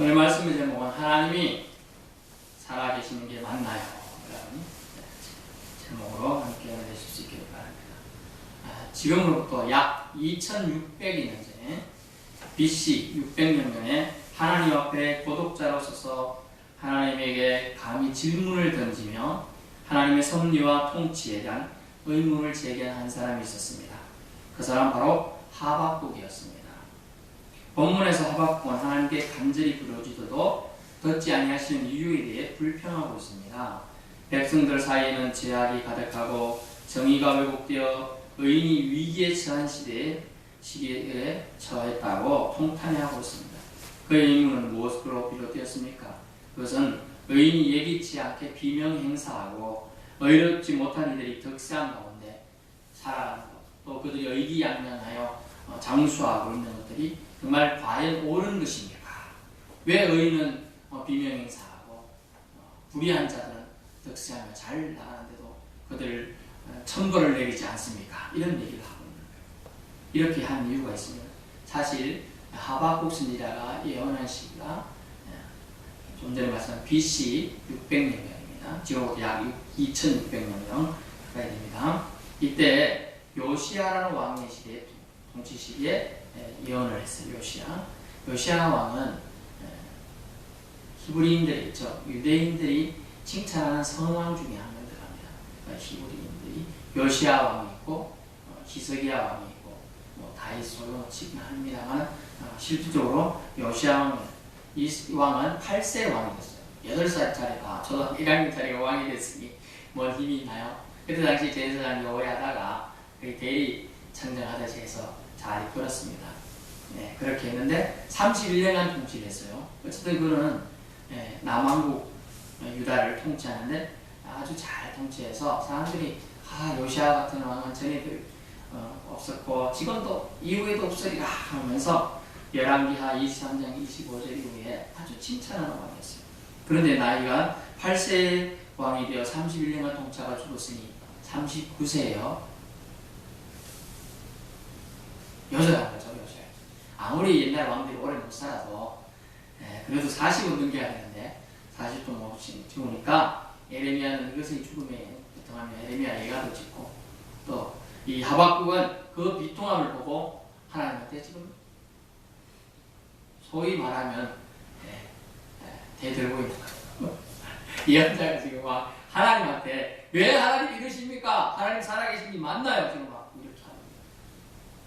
오늘 말씀의 제목은 하나님이 살아계시는 게 맞나요? 라는 제목으로 함께 하실 수 있기를 바랍니다. 지금으로부터 약 2600년 전에 BC 600년 전에 하나님 앞에 고독자로 서서 하나님에게 감히 질문을 던지며 하나님의 섭리와 통치에 대한 의문을 제기한 한 사람이 있었습니다. 그 사람 바로 하박국이었습니다. 본문에서 하박국은 하나님께 간절히 부르짖어도 듣지 아니하시는 이유에 대해 불평하고 있습니다. 백성들 사이에는 죄악이 가득하고 정의가 왜곡되어 의인이 위기에 처한 시기에 처했다고 통탄해하고 있습니다. 그의 의문은 무엇으로 비롯되었습니까? 그것은 의인이 예기치 않게 비명 행사하고 의롭지 못한 이들이 득세한 가운데 살아가는 것, 또 그들이 의기양양하여 장수하고 있는 것들이 정말 과연 옳은 것입니까? 왜 의인은 비명 행사하고 불의한 자들은 득세하며 잘 나가는데도 그들을 천벌을 내리지 않습니까? 이런 얘기를 하고 있는 거예요. 이렇게 한 이유가 있습니다. 사실 하박국 선지자가 예언한 시기가 좀 전에 말씀한 BC 600년경입니다. 지금부터 약 2600년경 가까이 됩니다. 이때 요시야라는 왕의 시대, 통치 시기에 예언을 했어요. 요시야 왕은 히브리인들이 있죠. 유대인들이 칭찬하는 성왕 중에 한 명 들어갑니다. 그러니까 히브리인들이 요시야 왕이 있고 히스기야 왕이 있고 다윗 솔로몬 치긴 합니다만 실질적으로 요시야 이 왕은 8세 왕이 됐어요. 8살짜리가 초등학교 1학년짜리가 왕이 됐으니 뭔 힘이 있나요? 그때 당시 제사장 요리하다가 대리 청정하듯이 해서 잘 이끌었습니다. 네, 그렇게 했는데 31년간 통치를 했어요. 어쨌든 그는 남왕국 유다를 통치하는데 아주 잘 통치해서 사람들이 요시야 같은 왕은 전에도 없었고 지금도 이후에도 없으리라 하면서 열왕기하 23장 25절 이후에 아주 칭찬하는 왕이었어요. 그런데 나이가 8세 왕이 되어 31년간 통치하고 죽었으니 39세예요. 여자란 거죠, 여자. 아무리 옛날 왕들이 오래 못 살아도 그래도 40은 넘겨야 되는데 40도 못 죽으니까 에레미야는 이것의 죽음에 비통하며 에레미야 예가도 짓고 또 이 하박국은 그 비통함을 보고 하나님한테 지금 소위 말하면 대들고 있는 거예요. 이 여자가 지금 막 하나님한테 왜 하나님 이러십니까? 하나님 살아계신 게 맞나요? 지금 막 이렇게 하는 거예요.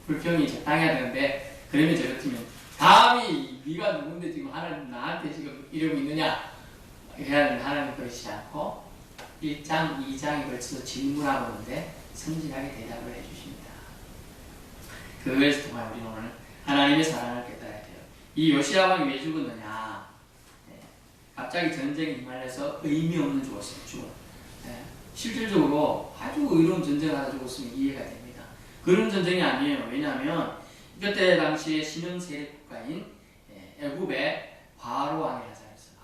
불평이 적당해야 되는데 그러면 저렇다면 감히 네가 누군데 지금 하나님 나한테 지금 이러고 있느냐? 해야 되는데 하나님 그러시지 않고 1장, 2장에 걸쳐서 질문하고 있는데 성실하게 대답을 해주십니다. 그것에서 정말 우리는 오늘 하나님의 사랑을 깨달아야 돼요. 이 요시야 왕이 왜 죽었느냐? 갑자기 전쟁에 임하려서 의미 없는 죽었어요. 실질적으로 아주 의로운 전쟁을 하다 죽었으면 이해가 됩니다. 그런 전쟁이 아니에요. 왜냐하면 그때 당시에 신흥 세력 국가인 애굽의 바로 왕이라는 사람이 있어요.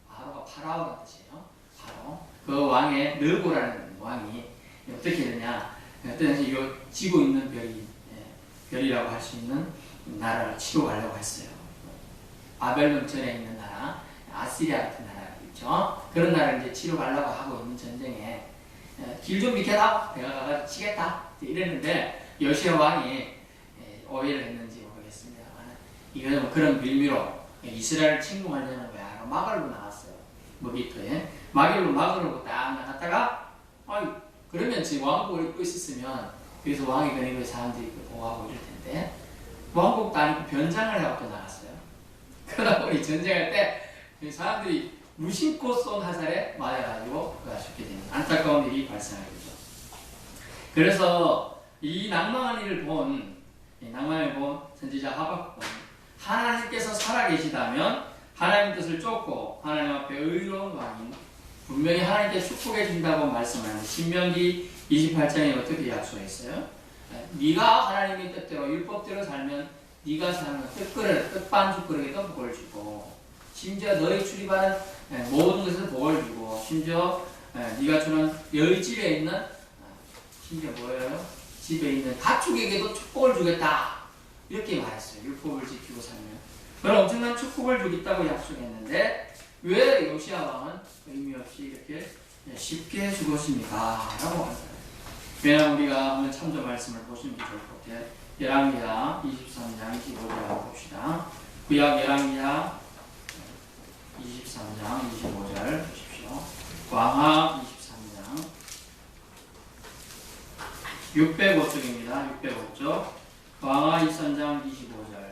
바로가 파라오라는 뜻이에요. 바로 그 왕의 느고라는 왕이 어떻게 되냐? 그때 당시 이거 지고 있는 별이라고 할 수 있는 나라를 치고 가려고 했어요. 바벨론 전에 있는 나라, 아시리아 같은 나라 있죠. 그런 나라를 이제 치러 가려고 하고 있는 전쟁에 길 좀 비켜라, 내가 가서 치겠다 이랬는데 요시야 왕이 오해를 했는지 모르겠습니다만 이거는 그런 빌미로 이스라엘을 침공하려는 거야. 마갈로 나왔어요. 먹이터에 마갈로 막으려고 딱 나갔다가 그러면 지금 왕국을 입고 있었으면 그래서 왕이 그리고 사람들이 보호하고 이럴 텐데 왕국도 아니고 변장을 하고 또 나갔어요. 그러다 보니 전쟁할 때 사람들이 무심코 쏜 화살에 맞아가지고 그가 죽게 됩니다. 안타까운 일이 발생하게 되죠. 그래서 이 낭만한 일을 본 선지자 하박국은 하나님께서 살아계시다면 하나님 뜻을 쫓고 하나님 앞에 의로운 왕인 분명히 하나님께 축복해 준다고 말씀하는 신명기 28장에 어떻게 약속했어요? 네가 하나님의 뜻대로 율법대로 살면 네가 사는 뜻반죽거리에도 복을 주고 심지어 너희 출입하는 모든 것에서 복을 주고 심지어 네가 주는 너희 집에 있는 심지어 뭐예요? 집에 있는 가축에게도 축복을 주겠다 이렇게 말했어요. 율법을 지키고 살면 그런 엄청난 축복을 주겠다고 약속했는데 왜 요시야 왕은 의미 없이 이렇게 쉽게 죽었습니까? 라고 합니다. 왜냐하면 우리가 한번 참조 말씀을 보시는 게 좋을 것 같아요. 열왕기하 23장 25절 봅시다. 구약 열왕기하 23장 25절 보십시오. 광하 23장 605쪽입니다. 605쪽 광하 23장 25절.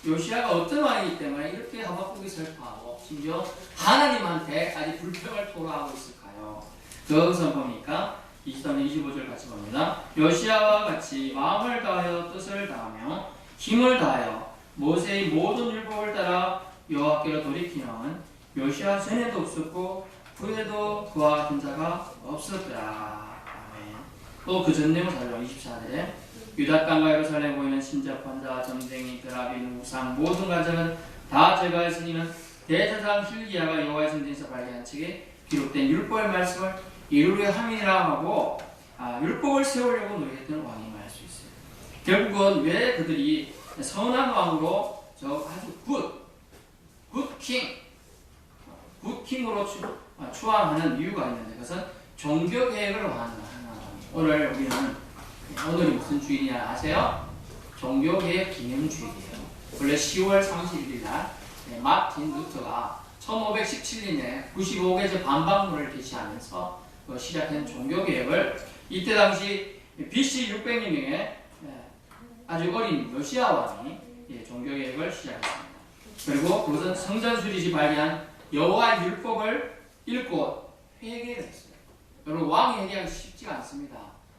요시야가 어떤 왕이기 때문에 이렇게 하박국이 슬퍼하고 심지어 하나님한테까지 불평을 토로하고 있을까요? 그것을 보니까 23장 25절 같이 봅니다. 요시야와 같이 마음을 다하여 뜻을 다하며 힘을 다하여 모세의 모든 율법을 따라 여호와께로 돌이키는 요시야 전에도 없었고 후에도 그와 같은 자가 없었더라. 아멘. 또 그 전 내용 살펴 24절에 유다 땅과 예루살렘에 보이는 신접한 자, 점쟁이, 드라빈, 우상 모든 가정은 다 제거하였으니 이는 대제사장 hil기야가 여호와의 성전에서 발견한 책에 기록된 율법의 말씀을 이루려 함이라 하고 율법을 세우려고 노력했던 왕임을 알 수 있어요. 결국은 왜 그들이 선한 왕으로 아주 굿킹으로 추앙하는 이유가 있는데 그것은 종교개혁을 원하는 오늘 우리는 오늘이 무슨 주일이냐 아세요? 종교개혁 기념주일이에요. 원래 10월 31일 날 마틴 루터가 1517년에 95개조 반박문을 게시하면서 시작한 종교개혁을 이때 당시 BC 600년에 아주 어린 요시야 왕이 종교개혁을 시작했습니다. 그리고 그것은 성전 수리시 발견한 여호와의 율법을 읽고 회개를 했어요. 여러분 왕이 회개하기 쉽지가 않습니다.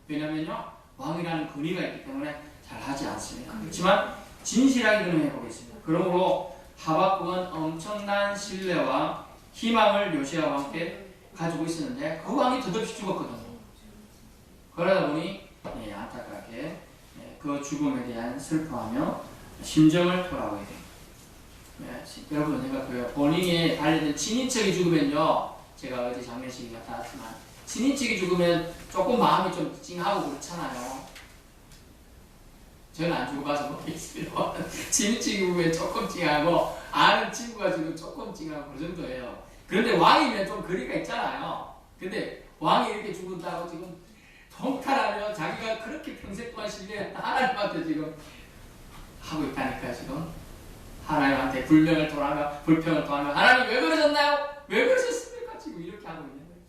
왜냐면요 왕이라는 권위가 있기 때문에 잘 하지 않습니다. 그렇지만 진실하게 그는 해보겠습니다. 그러므로 하박국은 엄청난 신뢰와 희망을 요시야 왕께 가지고 있었는데 그 왕이 더없이 죽었거든요. 그러다 보니 안타깝게 그 죽음에 대한 슬퍼하며 심정을 토하게 됩니다. 여러분 생각해요. 본인이 달려든 친인척이 죽으면요 제가 어제 장례식에 갔다 왔지만 친인척이 죽으면 조금 마음이 좀 찡하고 그렇잖아요. 저는 안 죽어봐서 모르겠습니다. 친인척이 죽으면 조금 찡하고 아는 친구가 죽으면 조금 찡하고 그 정도예요. 그런데 왕이면 좀 거리가 있잖아요. 근데 왕이 이렇게 죽는다고 지금 통탈하며 자기가 그렇게 평생 동안 신뢰했다 하나님한테 지금 하고 있다니까 지금 하나님한테 불평을 토하며 하나님 왜 그러셨나요? 왜 그러셨습니까? 지금 이렇게 하고 있는 거예요.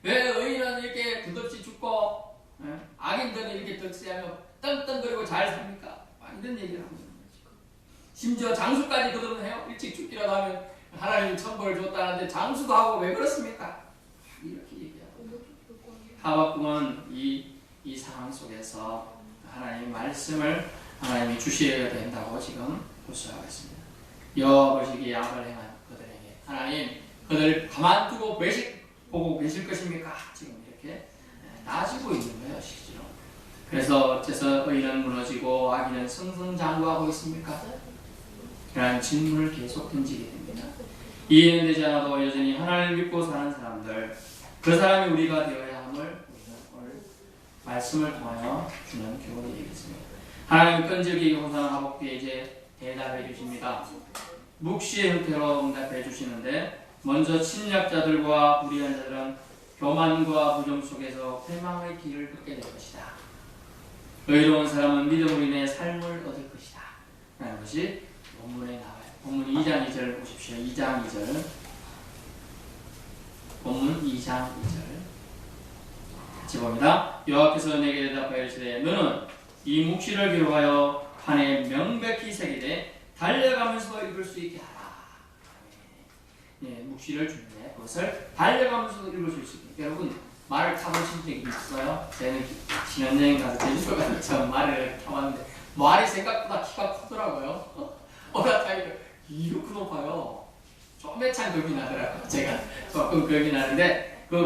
왜 의인은 이렇게 끝없이 죽고 악인들은 이렇게 덕시하며 떵떵거리고 잘 삽니까? 이런 얘기를 하고 있는 거예요. 심지어 장수까지 그들은 해요. 일찍 죽기라도 하면 하나님이 천벌을 줬다는데 장수도 하고 왜 그렇습니까? 이렇게 얘기하고 하박국은 이 상황 속에서 하나님의 말씀을 하나님이 주셔야 된다고 지금 호소하겠습니다. 여보시기에 악을 행한 그들에게 하나님 그들 가만두고 보고 계실 것입니까? 지금 이렇게 따지고 있는 거예요 실제로. 그래서 어째서 의인은 무너지고 악인은 승승장구하고 있습니까? 이런 질문을 계속 던지게 됩니다. 이해는 되지 않아도 여전히 하나님을 믿고 사는 사람들 그 사람이 우리가 되어야 함을 우리는 오늘 말씀을 통하여 주는 교훈이 되겠습니다. 하나님 끈질기게 호소하는 하박국에 이제 대답해 주십니다. 묵시의 형태로 응답해 주시는데 먼저 침략자들과 불의한 자들은 교만과 부정 속에서 패망의 길을 걷게 될 것이다. 의로운 사람은 믿음으로 인해 삶을 얻을 것이다. 라는 것이 본문에 나와요. 본문 2장 2절 보십시오. 2장 2절 본문 2장 2절 같이 봅니다. 여호와께서 내게 대답하여 이르시되 너는 이 묵시를 기록하여 판에 명백히 새기되 달려가면서 읽을 수 있게 하라. 묵시를 주는데 그것을 달려가면서 읽을 수 있게. 여러분 말을 타보신 적이 있어요? 저는 신혼여행 가서 제주도 가서 처음 말을 타봤는데 말이 생각보다 키가 크더라고요. 어라타이가 이렇게 높아요. 쪼매찬 겁이 나더라고요. 제가 조금 겁이 나는데 그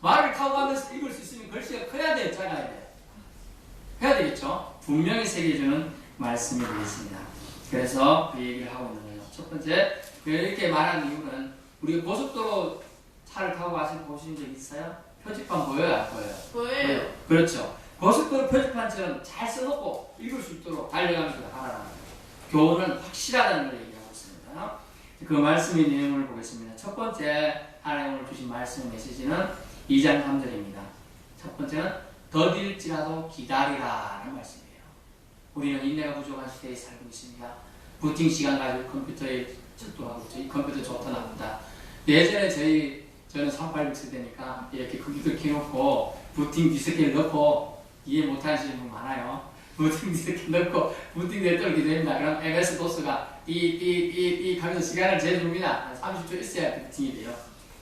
말을 타고 가면서 읽을 수 있으면 글씨가 커야 돼요? 작아야 돼요? 해야 되겠죠? 분명히 새겨주는 말씀이 되겠습니다. 그래서 그 얘기를 하고 있는 거예요. 첫 번째, 이렇게 말하는 이유는 우리 고속도로 차를 타고 보신 적 있어요? 표지판 보여요? 안 보여요? 보여요. 그렇죠. 고속도로 표지판처럼 잘 써놓고 읽을 수 있도록 달려가면서 하라는 거예요. 교훈은 확실하다는 걸 얘기하고 있습니다. 그 말씀의 내용을 보겠습니다. 첫 번째 하나님 오늘 주신 말씀 메시지는 2장 3절입니다. 첫 번째는 더딜지라도 기다리라 라는 말씀이에요. 우리는 인내가 부족한 시대에 살고 있습니다. 부팅 시간 가지고 컴퓨터에 접도하고 이 컴퓨터 좋다 나쁘다. 예전에 저는 3800 세대니까 이렇게 컴퓨터 켜놓고 부팅 디스크를 넣고 이해 못하시는 분 많아요. 부팅 디스크 넣고 부팅 냈더니 됩니다. 그럼 MS 도스가 삐삐삐삐 하면서 시간을 재줍니다. 30초 있어야 부팅이 돼요.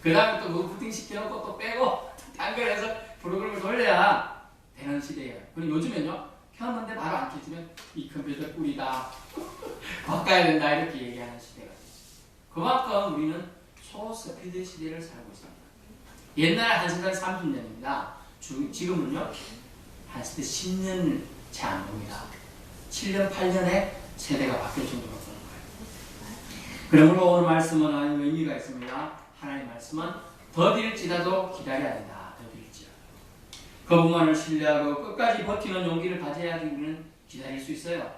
그 다음에 또 그 부팅 시켜놓고 또 빼고 단결해서 프로그램을 돌려야 되는 시대예요. 그리고 요즘엔요, 켰는데 바로 안 켜지면 이 컴퓨터 꿀이다. 바꿔야 된다. 이렇게 얘기하는 시대가 됐어요. 그만큼 우리는 초스피드 시대를 살고 있습니다. 옛날에 한 세대 30년입니다. 지금은요, 한 세대 10년 채 안 됩니다. 7년, 8년에 세대가 바뀔 정도로 보는 거예요. 그러므로 오늘 말씀은 하나님 의미가 있습니다. 하나님 말씀은 더딜지라도 기다려야 된다. 더딜지라도. 그분만을 신뢰하고 끝까지 버티는 용기를 가져야지 우리는 기다릴 수 있어요.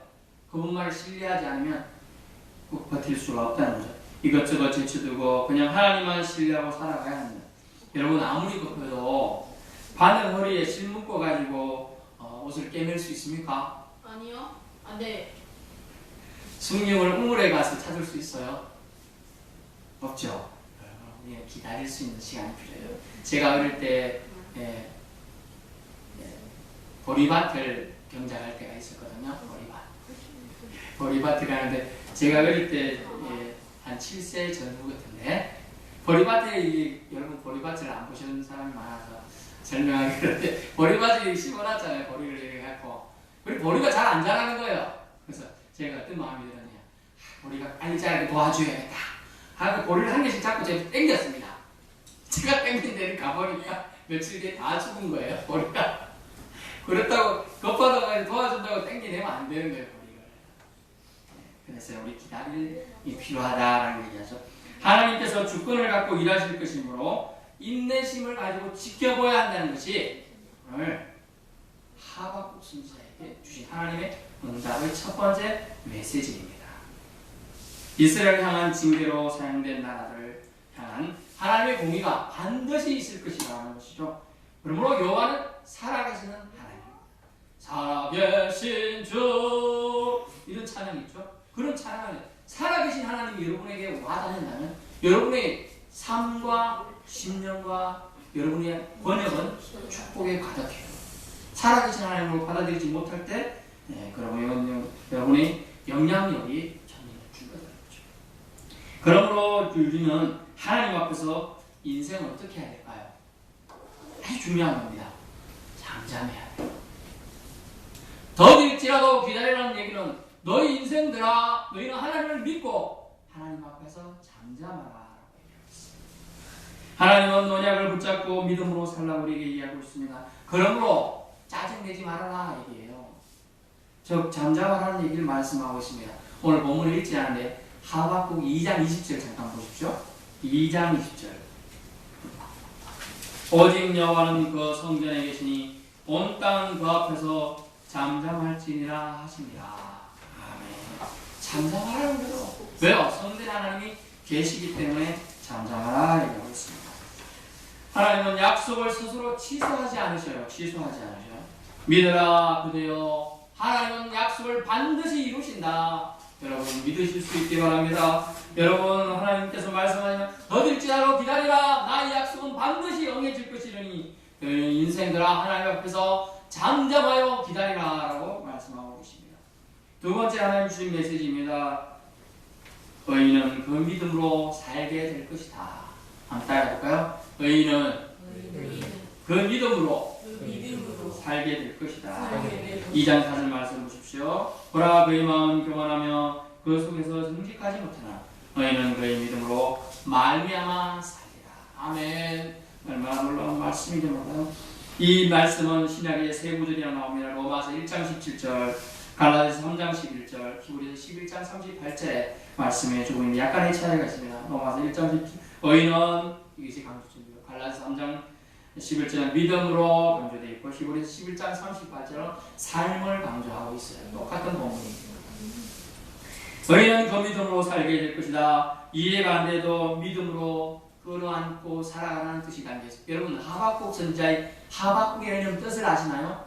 그분만을 신뢰하지 않으면 꼭 버틸 수가 없다는 거죠. 이것저것 제쳐두고 그냥 하나님만 신뢰하고 살아가야 합니다. 여러분 아무리 급해도 바늘 허리에 실 묶어가지고 옷을 깨맬 수 있습니까? 아니요. 아, 네. 숭늉을 우물에 가서 찾을 수 있어요? 없죠. 우리는 기다릴 수 있는 시간이 필요해요. 제가 어릴 때 보리밭을 경작할 때가 있었거든요. 보리밭을 가는데 제가 어릴 때 한 7세 전후 같은데 보리밭에 여러분 보리밭을 안 보시는 사람이 많아서 설명하기 그런데 보리밭을 심어놨잖아요. 보리를 이렇게 갖고 우리 보리가 잘 안 자라는 거예요. 그래서 제가 어떤 마음이 들었냐, 보리가 빨리 자라게 도와줘야겠다 하고 보리를 한 개씩 잡고 제가 땡겼습니다. 제가 땡긴 데를 가보니까 며칠 뒤에 다 죽은 거예요. 보리가. 그렇다고 급하다고 도와준다고 땡기내면 안 되는 거예요. 보리가. 그래서 우리 기다림이 필요하다라는 얘기하죠. 하나님께서 주권을 갖고 일하실 것이므로 인내심을 가지고 지켜봐야 한다는 것이 오늘 하박국 선지자에게 주신 하나님의 응답의 첫 번째 메시지입니다. 이스라엘을 향한 징계로 사용된 나라를 향한 하나님의 공의가 반드시 있을 것이라는 것이죠. 그러므로 여호와는 살아계시는 하나님, 살아계신 주, 이런 찬양이 있죠. 그런 찬양을 살아계신 하나님이 여러분에게 와닿는다면 여러분의 삶과 신념과 여러분의 번역은 축복에 가득해요. 살아계신 하나님을 받아들이지 못할 때 그러면 여러분의 영향력이 점점 줄어드는 거죠. 그러므로 우리는 하나님 앞에서 인생을 어떻게 해야 될까요? 아주 중요한 겁니다. 잠잠해야 돼요. 더딜지라도 기다리라는 얘기는 너희 인생들아, 너희는 하나님을 믿고 하나님 앞에서 잠잠하라 라고 얘기하고 있습니다. 하나님은 언약을 붙잡고 믿음으로 살라고 우리에게 이야기하고 있습니다. 그러므로 짜증내지 말아라 얘기해요. 즉 잠잠하라는 얘기를 말씀하고 있습니다. 오늘 본문을 읽지 않은데 하박국 2장 20절 잠깐 보십시오. 2장 20절. 오직 여호와는 그 성전에 계시니 온 땅은 그 앞에서 잠잠할지니라 하십니다. 잠잠하라는 거죠. 왜요? 성전 하나님이 계시기 때문에 잠잠하라 얘기하고 있습니다. 하나님은 약속을 스스로 취소하지 않으셔요. 믿으라 그대여, 하나님은 약속을 반드시 이루신다. 여러분 믿으실 수 있기 바랍니다. 여러분 하나님께서 말씀하시면 더딜지라도 기다리라, 나의 약속은 반드시 응해질 것이려니 인생들아 하나님 앞에서 잠잠하여 기다리라 라고 말씀하고 계십니다. 두 번째 하나님 주신 메시지입니다. 의인은 그 믿음으로 살게 될 것이다. 한번 따라해볼까요? 의인은 그 믿음으로 살게 될 것이다. 2장 4절 말씀 보십시오. 보라 그의 마음 교만하며 그 속에서 정직하지 못하나 의인은 그의 믿음으로 말미암아 살리라. 아멘. 얼마나 놀라운 말씀이죠. 이 말씀은 신약의 세 구절이나 나옵니다. 로마서 1장 17절, 갈라디아서 3장 11절, 히브리서 11장 38절의 말씀에 조금 약간의 차이가 있습니다. 로마서 1장 17절 의인은 이것이 강조점이고, 갈라디아서 3장 11절은 믿음으로 강조되어 있고, 히브리서 11장 38절은 삶을 강조하고 있어요. 똑같은 본문입니다. 너희는 그 믿음으로 살게 될 것이다. 이해가 안 돼도 믿음으로 끌어안고 살아가는 뜻이 담겨있어요. 여러분 하박국 선지자의 하박국이라는 뜻을 아시나요?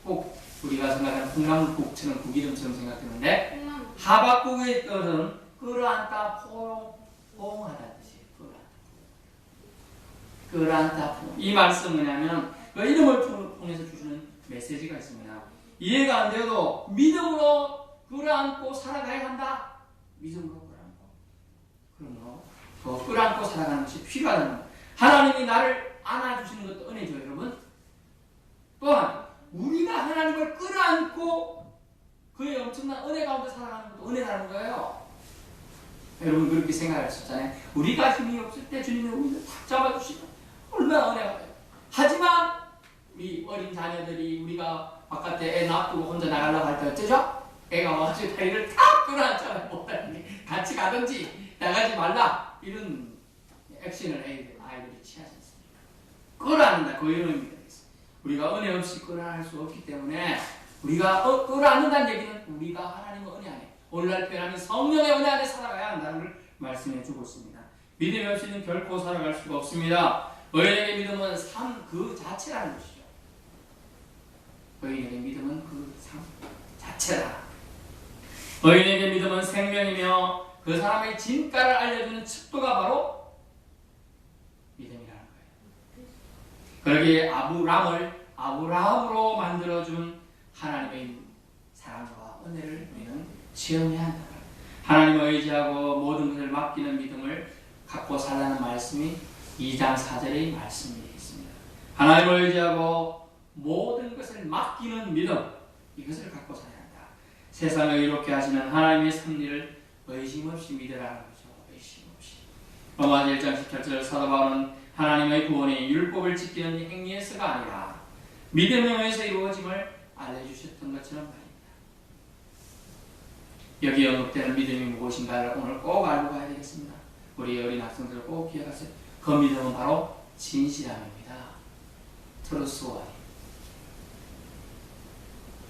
꼭 우리가 생각하는 콩나물국처럼 국이름처럼 생각되는데 콩나물. 하박국의 뜻은 끌어안다 포옹하다는 뜻이에요. 끌어안다 포옹. 이 말씀은 뭐냐면 그 이름을 통해서 주시는 메시지가 있습니다. 이해가 안 돼도 믿음으로 끌어안고 살아가야 한다. 믿음으로 끌어안고. 그러므로 그 끌어안고 살아가는 것이 필요하다는 거예요. 하나님이 나를 안아주시는 것도 은혜죠, 여러분. 또한 우리가 하나님을 끌어안고 그의 엄청난 은혜 가운데 살아가는 것도 은혜라는 거예요. 여러분 그렇게 생각할 수 있잖아요. 우리가 힘이 없을 때 주님이 우리를 탁 잡아주시면 얼마나 은혜가 돼요. 하지만 우리 어린 자녀들이 우리가 바깥에 애 놔두고 혼자 나가려고 할 때 어쩌죠? 애가 와가지고 다리를 탁 끌어안잖아요. 못하니 같이 가든지 나가지 말라 이런 액션을 아이들이 취하지 않습니까? 끌어안는다 그 이런 의미가 있어요. 우리가 은혜 없이 끌어안을 수 없기 때문에 우리가 끌어안는다는 얘기는 우리가 하나님의 은혜 안에 오늘날 표현하면 성령의 은혜 안에 살아가야 한다는 걸 말씀해 주고 있습니다. 믿음이 없이는 결코 살아갈 수가 없습니다. 의인에게 믿음은 삶 그 자체라는 것이죠. 의인에게 믿음은 그 삶 자체다. 의인에게 믿음은 생명이며 그 사람의 진가를 알려주는 척도가 바로 믿음이라는 거예요. 그러기에 아브라함으로 만들어준 하나님의 사랑과 은혜를 우리는 체험해야 한다. 하나님을 의지하고 모든 것을 맡기는 믿음을 갖고 살라는 말씀이 2장 4절의 말씀이 있습니다. 하나님을 의지하고 모든 것을 맡기는 믿음, 이것을 갖고 살아야 한다. 세상을 이롭게 하시는 하나님의 섭리를 의심 없이 믿으라는 거죠. 의심 없이. 로마 1장 17절 사도 바울은 하나님의 구원이 율법을 지키는 행위에서가 아니라 믿음에 의해서 이루어짐을 알려주셨던 것처럼 말입니다. 여기 언급되는 믿음이 무엇인가를 오늘 꼭 알고 가야 되겠습니다. 우리 어린 학생들 꼭 기억하세요. 그 믿음은 바로 진실함입니다. 트루스워드.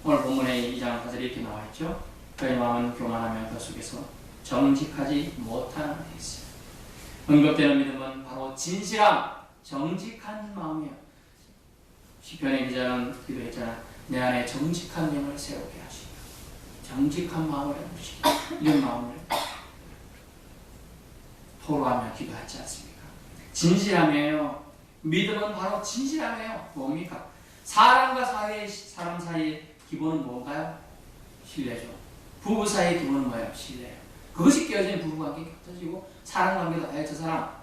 오늘 본문의 2장 4절에 이렇게 나와 있죠. 그의 마음은 교만하며 그 속에서 정직하지 못하는 데 있어요. 언급되는 믿음은 바로 진실함, 정직한 마음이에요. 시편의 기자는 기도했잖아. 내 안에 정직한 영을 세우게 하시고 정직한 마음을 해주시고 이런 마음을 토로하며 기도하지 않습니까? 진실함이에요. 믿음은 바로 진실함이에요. 뭡니까? 사람 사이의 기본은 뭔가요? 신뢰죠. 부부 사이의 기본은 뭐예요? 신뢰예요. 그것이 깨어지면 부부관계 겹쳐지고 사람관계도 저 사람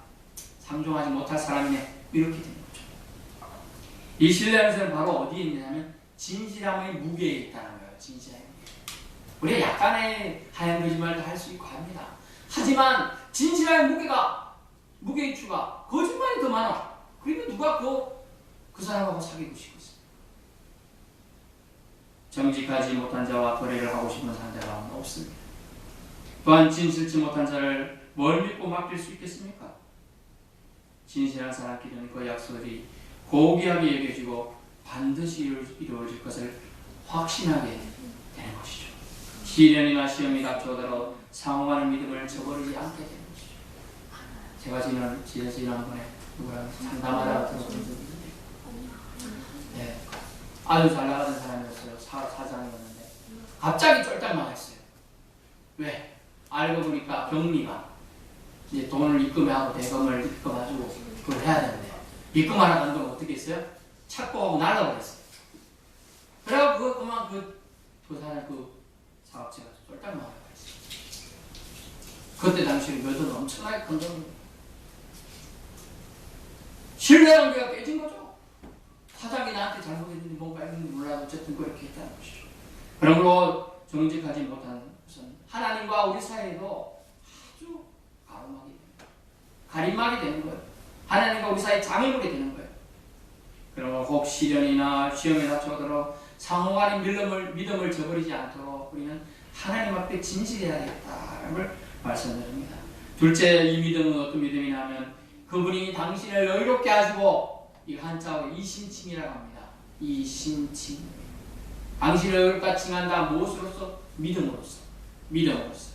상종하지 못할 사람이네 이렇게 되는 거죠. 이 신뢰라는 것은 바로 어디에 있냐면 진실함의 무게에 있다는 거예요. 진실함의 무게. 우리가 약간의 하얀 거짓말도 할 수 있고 합니다. 하지만 진실함의 무게의 추가 거짓말이 더 많아. 그러면 누가 그 사람하고 사귀고 싶겠어요? 정직하지 못한 자와 거래를 하고 싶은 상대가 없습니다. 또한 진실치 못한 자를 뭘 믿고 맡길 수 있겠습니까? 진실한 사람끼리는 그 약속이 고귀하게 여겨지고 반드시 이루어질 것을 확신하게 되는 것이죠. 시련이나 시험이 닥쳐오더라도 상응하는 믿음을 저버리지 않게 되는 것이죠. 제가 지난번에 누구랑 상담하다가 들어본 적이 있는데 네, 아주 잘 나가던 사람이었어요. 사장이었는데 갑자기 쫄딱망했어요. 왜? 알고 보니까 경리가 이제 돈을 입금하고 대금을 입금해가지고 그걸 해야 되는데 입금하러 간 돈 어떻게 했어요? 착보하고 날라버렸어요. 그래가지고 그만 그 사람 사업체가 쫄딱망하고 있어요. 그때 당시에 몇 원 엄청나게 큰 돈입니다. 신뢰관계가 깨진 거죠. 사장이 나한테 잘못했는지 뭔가 했는지 몰라도 어쨌든 그렇게 했다는 것이죠. 그러므로 정직하지 못한 것은 하나님과 우리 사이에도 아주 가림막이 되는 거예요. 하나님과 우리 사이 장애물이 되는 거예요. 그러므로 혹 시련이나 시험에 닥쳐오도록 상호간의 믿음을 저버리지 않도록 우리는 하나님 앞에 진실해야겠다는 걸 말씀드립니다. 둘째, 이 믿음은 어떤 믿음이냐 하면 그분이 당신을 여유롭게 하시고 이 한자어 이신칭이라고 합니다. 이신칭. 당신을 의롭다 칭한다. 무엇으로서? 믿음으로써. 믿음으로써.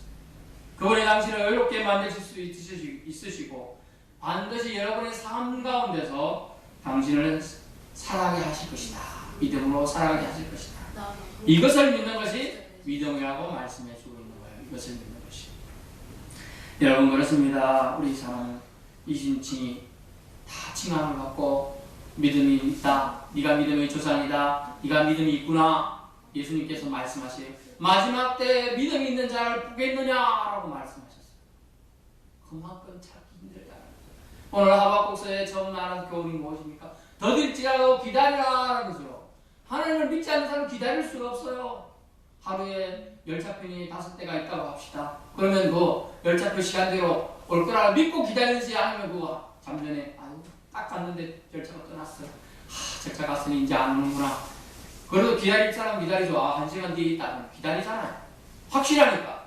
그분이 당신을 의롭게 만드실 수 있으시고 반드시 여러분의 삶 가운데서 당신을 살아가게 하실 것이다. 믿음으로 살아가게 하실 것이다. 이것을 믿는 것이 믿음이라고 말씀해 주고 있는 거예요. 이것을 믿는 것이. 여러분 그렇습니다. 우리 사람은 이신칭이 다 칭함을 받고 믿음이 있다. 네가 믿음의 조상이다. 네가 믿음이 있구나. 예수님께서 말씀하시요. 마지막 때 믿음이 있는 자를 보겠느냐라고 말씀하셨어요. 그만큼 찾기 힘들다. 오늘 하박국서의 처음 나는 교훈이 무엇입니까? 더딜지라도 기다리라는 것으로. 하나님을 믿지 않는 사람은 기다릴 수가 없어요. 하루에 열차편이 5대가 있다고 합시다. 그러면 그 열차편 시간대로 올 거라 믿고 기다리지 않으면 그거 잠전에 딱 갔는데 열차가 떠났어요. 열차 갔으니 이제 안 오는구나. 그래도 기다릴 사람 기다리죠. 1시간 뒤에 있다. 기다리잖아요. 확실하니까.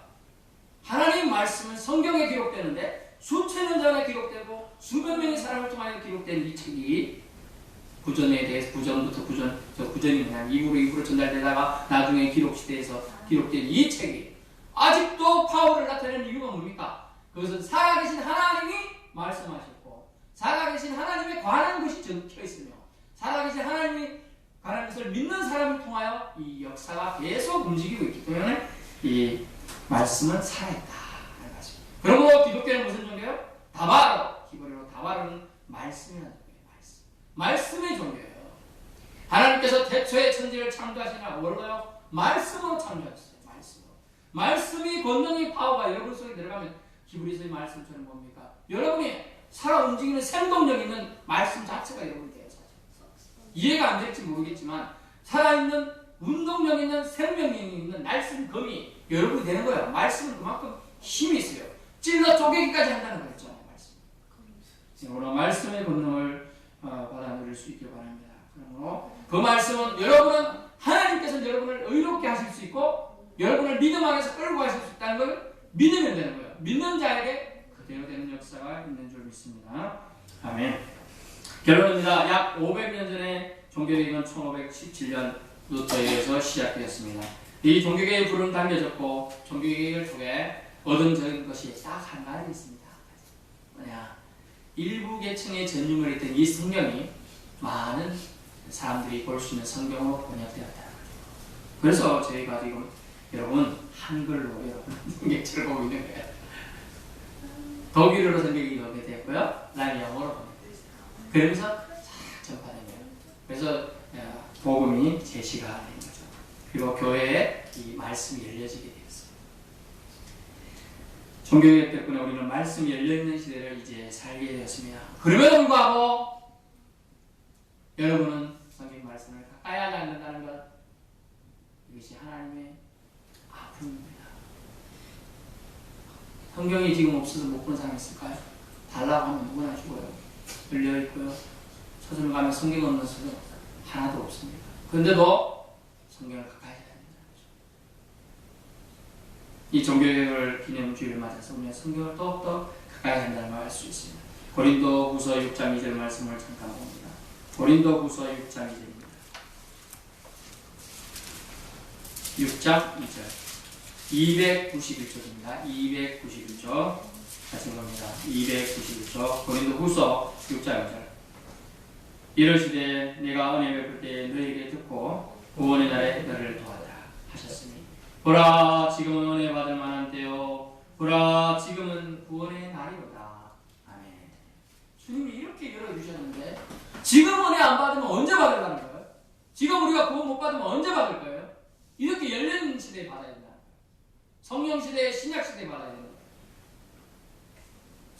하나님 말씀은 성경에 기록되는데 수천 년 전에 기록되고 수백 명의 사람을 통하여 기록된 이 책이 구전에 대해서 구전이 그냥 입으로 전달되다가 나중에 기록 시대에서 기록된 이 책이 아직도 파워를 나타내는 이유가 뭡니까? 그것은 살아계신 하나님이 말씀하셨고 살아계신 하나님에 관한 것이 적혀 있으며 살아계신 하나님이 관한 것을 믿는 사람을 통하여 이 역사가 계속 움직이고 있기 때문에 이 말씀은 살아있다. 그러므로 기독교는 무슨 종교예요? 다바로, 히브리어로 다바로는 말씀이라는 종교예요. 말씀의 종교예요. 하나님께서 태초에 천지를 창조하시나 뭘로요? 말씀으로 창조하셨어요. 말씀이 권능의 파워가 여러분 속에 들어가면 히브리서의 말씀처럼 뭡니까? 여러분이 살아 움직이는 생동력 있는 말씀 자체가 여러분이 돼요. 이해가 안 될지 모르겠지만 살아있는 운동력 있는 생명력이 있는 말씀금이 여러분이 되는 거예요. 말씀은 그만큼 힘이 있어요. 찔러 쪼개기까지 한다는 거였죠. 말씀. 오늘 말씀의 권능을 받아 누릴 수 있길 바랍니다. 그러므로 그 말씀은 여러분은 하나님께서 여러분을 의롭게 하실 수 있고 여러분을 믿음 안에서 끌고 가실 수 있다는 걸 믿으면 되는 거예요. 믿는 자에게 그대로 되는 역사가 있는 줄 믿습니다. 아멘. 결론입니다. 약 500년 전에 종교개혁은 1517년 루터에 의해서 시작되었습니다. 이 종교개혁의 불은 당겨졌고 종교개혁을 통해 얻은 것이 딱 한 가지 있습니다. 뭐냐? 일부 계층의 전유물이 있던 이 성경이 많은 사람들이 볼 수 있는 성경으로 번역되었다. 그래서 저희가 지금 여러분 한글로 여러분 성경책을 보고 있는 거예요. 독일어로 성경이 번역되었고요. 그다음에 영어로 번역되었어요. 그러면서 쫙 전파된 거예요. 그래서 복음이 제시가 된 거죠. 그리고 교회에 이 말씀이 열려지게 되었어요. 종교개혁 덕분에 우리는 말씀이 열려있는 시대를 이제 살게 되었습니다. 그럼에도 불구하고 여러분은 성경 말씀을 가까이 하지 않는다는 것, 이것이 하나님의 아픔입니다. 성경이 지금 없어서 못 본 사람 있을까요? 달라고 하면 누구나 죽어요. 열려있고요. 서점 가면 성경 없는 서점 하나도 없습니다. 그런데도 성경을 가까이 해야 된다는 거죠. 이 종교개혁을 기념주의를 맞아서 우리는 성경을 더욱더 가까이 한다는 걸 알 수 있습니다. 고린도후서 6장 2절 말씀을 잠깐 봅니다. 고린도후서 6장 2절입니다. 6장 2절 291쪽입니다. 291쪽 같이 봅니다. 291쪽 고린도후서 6장 2절 이러시되 내가 은혜 베풀 때 너에게 듣고 구원의 날에 너를 도하라 하셨으니 보라 지금은 은혜 받을 만한 때요 보라 지금은 구원의 날이로다. 아멘. 주님이 이렇게 열어주셨는데 지금 은혜 안 받으면 언제 받으려는 거예요? 지금 우리가 구원 못 받으면 언제 받을 거예요? 이렇게 열린 시대에 받아야 된다. 성령 시대에 신약 시대에 받아야 된다.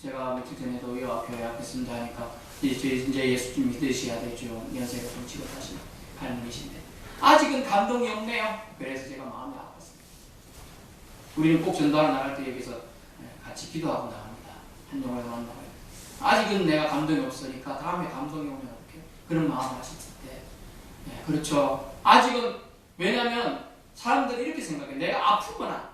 제가 며칠 전에도 교회 앞에 쓴다 하니까 이제 예수 좀 믿으셔야 되죠. 연세가 좀 지긋하신 할머니신데 아직은 감동이 없네요. 그래서 제가 마음이 아팠습니다. 우리는 꼭 전도하러 나갈 때 여기서 같이 기도하고 나갑니다. 한 영혼을 만나고요. 아직은 내가 감동이 없으니까 다음에 감동이 오면 어떻게 그런 마음을 하셨을 때 그렇죠. 아직은 왜냐하면 사람들이 이렇게 생각해. 내가 아프거나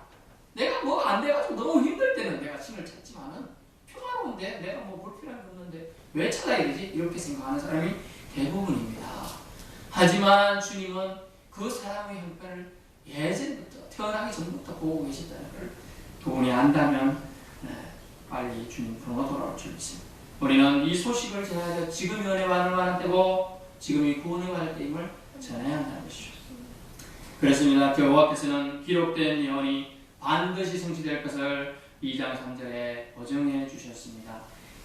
내가 뭐 안 돼가지고 너무 힘들 때는 내가 신을 찾지만은 평화로운데 내가 뭐 불필요한 게 없는데 왜 찾아야 되지? 이렇게 생각하는 사람이 대부분입니다. 하지만 주님은 그 사랑의 형편을 예전부터 태어나기 전부터 보고 계시다는 걸 그분이 안다면 빨리 주님 부르러 돌아올 줄 믿습니다. 우리는 이 소식을 전해야 돼. 지금이 은혜 받을 만한 때고 지금이 구원을 받을 때임을 전해야 한다는 것이죠. 그렇습니다. 여호와께서는 기록된 예언이 반드시 성취될 것을 2장 3절에 보증해 주셨습니다.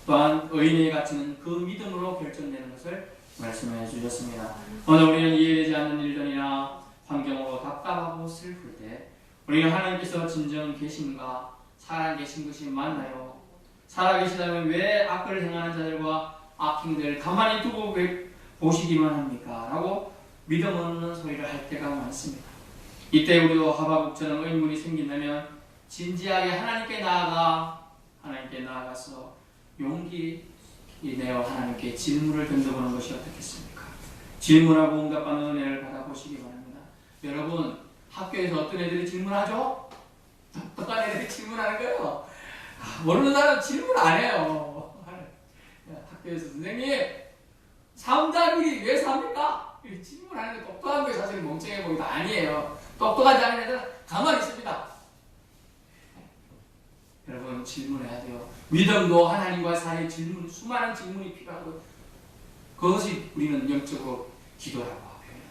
또한 의인의 가치는 그 믿음으로 결정되는 것을 말씀해 주셨습니다. 오늘 우리는 이해되지 않는 일들이나 환경으로 답답하고 슬플 때 우리는 하나님께서 진정 계신가 살아계신 것이 맞나요? 살아계시다면 왜 악을 행하는 자들과 악행들을 가만히 두고 보시기만 합니까? 라고 믿음 없는 소리를 할 때가 많습니다. 이때 우리도 하박국처럼 의문이 생긴다면 진지하게 하나님께 나아가서 용기 내어 하나님께 질문을 던져보는 것이 어떻겠습니까? 질문하고 응답하는 은혜를 받아보시기 바랍니다. 여러분, 학교에서 어떤 애들이 질문하죠? 똑똑한 애들이 질문하는 거예요. 모르는 사람은 질문 안 해요. 학교에서 선생님, 3+1이 왜 4입니까? 질문하는 게 똑똑한 거예요. 사실 멍청해 보이도 아니에요. 똑똑하지 않은 애들은 가만히 있습니다. 여러분, 질문해야 돼요. 믿음도 하나님과 사이의 질문, 수많은 질문이 필요하고 그것이 우리는 영적으로 기도라고 표현합니다.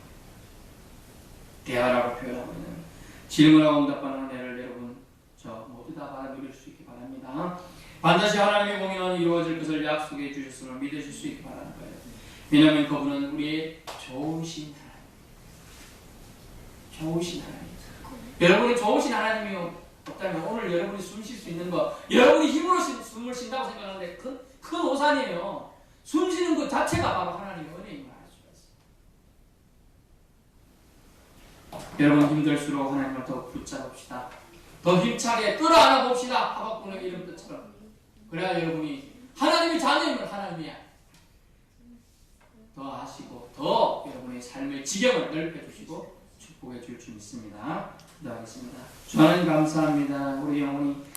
대화라고 표현하고 있는 질문하고 응답하는 은혜를 여러분 저 모두 다 받아 누릴 수 있기 바랍니다. 반드시 하나님의 공의는 이루어질 것을 약속해 주셨음을 믿으실 수 있기 바라는 거예요. 왜냐하면 그분은 우리의 좋으신 하나님. 여러분이 좋으신 하나님이 없다면 오늘 여러분이 숨 쉴 수 있는 거, 여러분이 힘으로 숨을 쉰다고 생각하는데 큰 오산이에요. 숨 쉬는 것 자체가 바로 하나님의 은혜임을 알 수가 있습니다. 여러분 힘들수록 하나님을 더 붙잡읍시다. 더 힘차게 끌어안아 봅시다. 하박국의 이름 뜻처럼. 그래야 여러분이 하나님의 자녀임을 하나님이 더 아시고 더 여러분의 삶의 지경을 넓혀주시고 축복해 줄 줄 믿습니다. 기도하겠습니다. 주님 감사합니다. 우리 영혼이